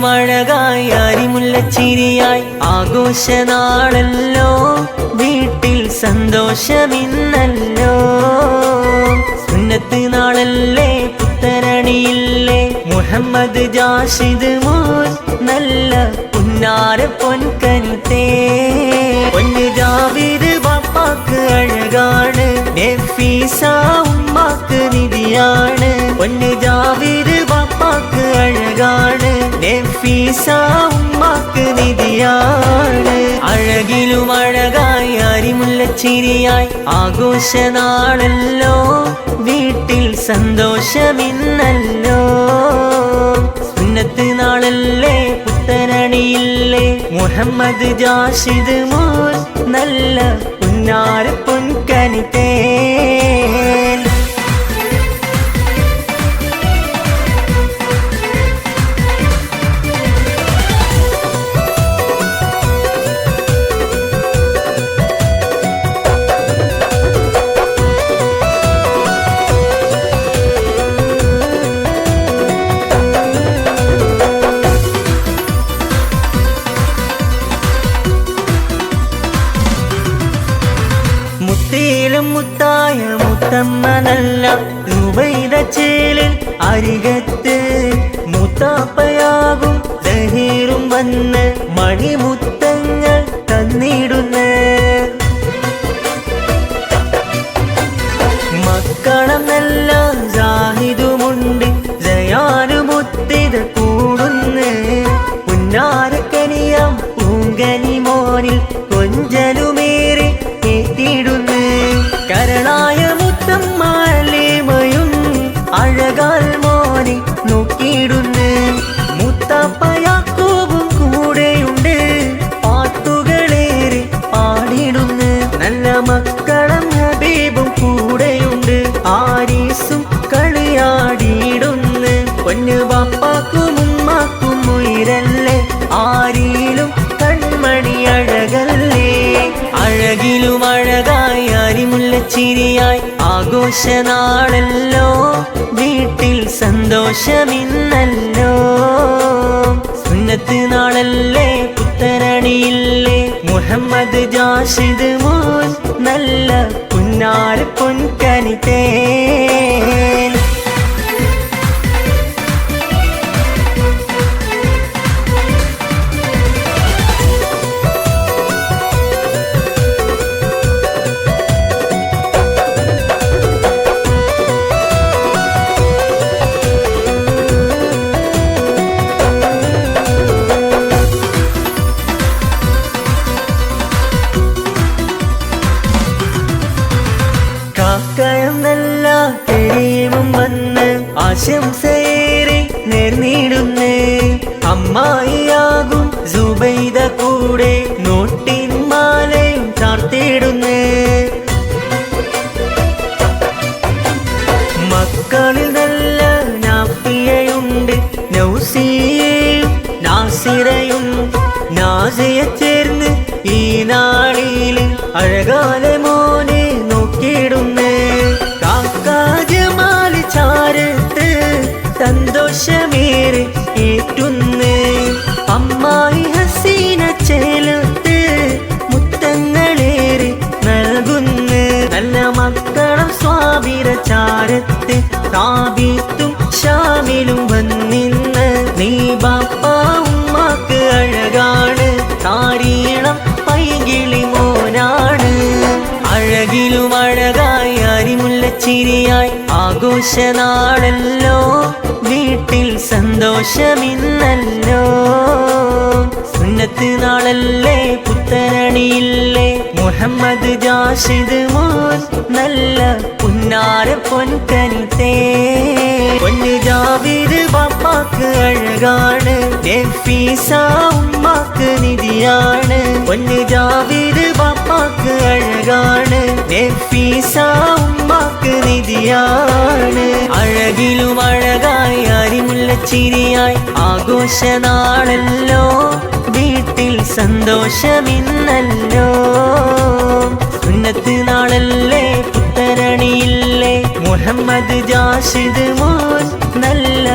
അഴകിലും അഴകായി അരിമുല്ലച്ചിരിയായി ആഘോഷനാളല്ലോ വീട്ടിൽ സന്തോഷമിന്നല്ലോ സുന്നത്ത് നാളല്ലേ പുത്തരണിയില്ലേ മുഹമ്മദ് ജാഷിദ് മോൻ നല്ല പുന്നാര പൊൻകനുത്തേ പൊന്ന് ജാവിദ് ബാപ്പാക്ക് അഴകാണ് നഫീസ ഉമ്മാക്ക് നിധിയാണ് പൊന്ന് ജാവിദ് ബാപ്പാക്ക് അഴകാണ് നഫീസ ഉമ്മാക്ക് നിധിയാണ് അഴകിലും അഴകായി അരിമുല്ലച്ചിരിയായി ആഘോഷനാളല്ലോ വീട്ടിൽ സന്തോഷമിന്നല്ലോ സുന്നത്ത് നാളല്ലേ പുത്തരണിയില്ലേ മുഹമ്മദ് ജാഷിദ് മോൻ നല്ല പുന്നാര പൊൻകനിത്തേ മുത്തേലും മുത്തായ മുത്തമ്മ നല്ല സുബൈദ ചേലിൽ അരികത്ത് മുത്താപ്പയാകും ദഹീറും വന്ന് മണിമുത്തങ്ങൾ തന്നിടുന്ന മക്കളമെല്ലാം ജാഹിദുമുണ്ട് ജയാനുമുത്തിത കൂടുന്ന് പുന്നാരക്കനിയാം പൂങ്കനി മോനിൽ കൊഞ്ചലുമേറി കേട്ടിടുന്ന് കരളായ മുത്തമ്മലേമയും അഴകാൽ മോനെ നോക്കിയിടുന്ന് മുത്തപ്പയാക്കൂവും കൂടെയുണ്ട് പാട്ടുകളേറെ പാടിടുന്ന് നല്ല മക്കളും ഹബീബും കൂടെയുണ്ട് ആരീസും കളിയാടിയിടുന്ന് പൊന്നു ബാപ്പാക്കും ഉമ്മാക്കും ഉയരല്ലേ ആരിലും കൺമണി അഴകല്ലേ അഴകിലും അഴകായി അരിമുല്ലച്ചിരിയായി ആഘോഷനാളല്ലോ വീട്ടിൽ സന്തോഷമിന്നല്ലോ സുന്നത്ത് നാളല്ലേ പുത്തരണിയില്ലേ മുഹമ്മദ് ജാഷിദ് മോൻ നല്ല പുന്നാര പൊൻകനിത്തേ കാക്കയെന്നല്ല കരീമും വന്ന് ആശംസയേറെ നേർന്നിടുന്നേ അമ്മായിയാകും സുബൈദ കൂടെ നോട്ടിൻ മാലയും ചാർത്തിടുന്നേ മക്കളിൽ നല്ല നാഫിയയുണ്ട് നൗസിയയും നാസിറയും നാസിയെ ചേർന്ന് ഈ നാളിൽ അഴകാലെ മോനെ നോക്കിയിടുന്നേ കാക്കാജമാലി ചാരത്ത് സന്തോഷമേറെ ഏറ്റുന്ന് അമ്മായി ഹസീന ചേലത്ത് മുത്തങ്ങളേറെ നൽകുന്ന് നല്ല മക്കളും സ്വാബിര ചാരത്ത് സാബിത്തും ഷാമിലും വന്നിന്ന് നീ ബാപ്പ ഉമ്മാക്ക് അഴകാണ് താരീണം പൈകിളി മോനാണ് അഴകിലും അഴകായി അരിമുല്ലച്ചിരിയായി ആഘോഷനാളല്ലോ വീട്ടിൽ സന്തോഷമിന്നല്ലോ സുന്നത്ത് നാളല്ലേ പുത്തരണിയില്ലേ മുഹമ്മദ് ജാഷിദ് മോൻ നല്ല പുന്നാര പൊൻകനിത്തേ പൊന്ന് ജാവിദ് ബാപ്പാക്ക് അഴകാണ് നഫീസ ഉമ്മാക്ക് നിധിയാണ് പൊന്ന് ജാവിദ് ബാപ്പാക്ക് അഴകാണ് നഫീസ ഉമ്മാക്ക് നിധിയാണ് അഴകിലും അഴകായി അരിമുല്ലച്ചിരിയായി ആഘോഷനാളല്ലോ വീട്ടിൽ സന്തോഷമിന്നല്ലോ സുന്നത്ത് നാളല്ലേ പുത്തരണിയില്ലേ മുഹമ്മദ് ജാഷിദ് മോൻ നല്ല